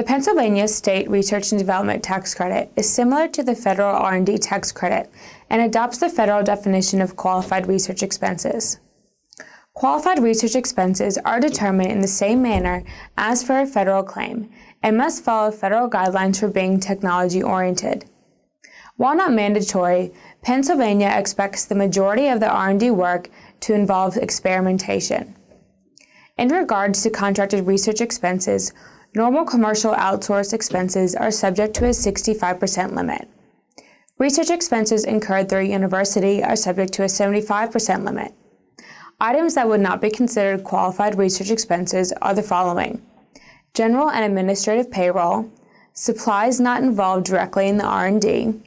The Pennsylvania State Research and Development Tax Credit is similar to the federal R&D Tax Credit and adopts the federal definition of qualified research expenses. Qualified research expenses are determined in the same manner as for a federal claim and must follow federal guidelines for being technology-oriented. While not mandatory, Pennsylvania expects the majority of the R&D work to involve experimentation. In regards to contracted research expenses, normal commercial outsourced expenses are subject to a 65% limit. Research expenses incurred through a university are subject to a 75% limit. Items that would not be considered qualified research expenses are the following: general and administrative payroll, supplies not involved directly in the R&D,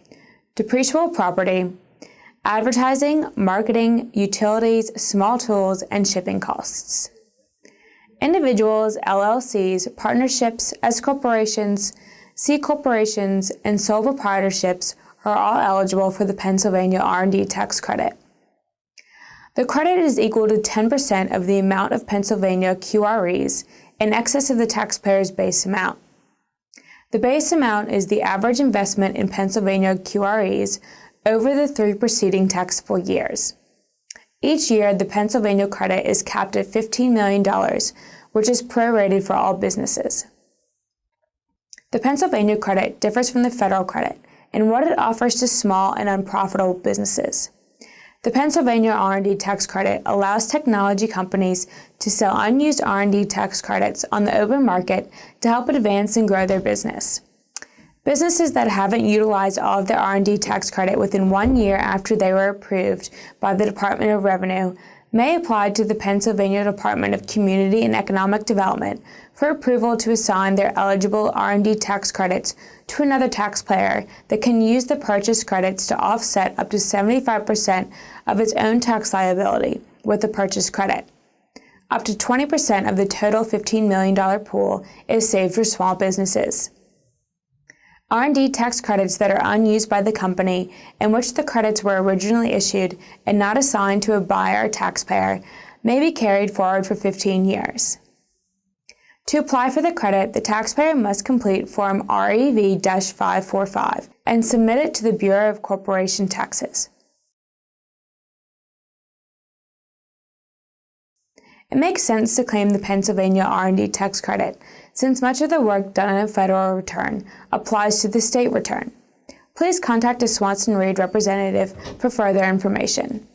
depreciable property, advertising, marketing, utilities, small tools, and shipping costs. Individuals, LLCs, partnerships, S corporations, C corporations, and sole proprietorships are all eligible for the Pennsylvania R&D Tax Credit. The credit is equal to 10% of the amount of Pennsylvania QREs in excess of the taxpayer's base amount. The base amount is the average investment in Pennsylvania QREs over the 3 preceding taxable years. Each year, the Pennsylvania credit is capped at $15 million, which is prorated for all businesses. The Pennsylvania credit differs from the federal credit in what it offers to small and unprofitable businesses. The Pennsylvania R&D tax credit allows technology companies to sell unused R&D tax credits on the open market to help advance and grow their business. Businesses that haven't utilized all of their R&D tax credit within 1 year after they were approved by the Department of Revenue may apply to the Pennsylvania Department of Community and Economic Development for approval to assign their eligible R&D tax credits to another taxpayer that can use the purchase credits to offset up to 75% of its own tax liability with the purchase credit. Up to 20% of the total $15 million pool is saved for small businesses. R&D tax credits that are unused by the company in which the credits were originally issued and not assigned to a buyer or taxpayer may be carried forward for 15 years. To apply for the credit, the taxpayer must complete Form REV-545 and submit it to the Bureau of Corporation Taxes. It makes sense to claim the Pennsylvania R&D tax credit, since much of the work done on a federal return applies to the state return. Please contact a Swanson Reed representative for further information.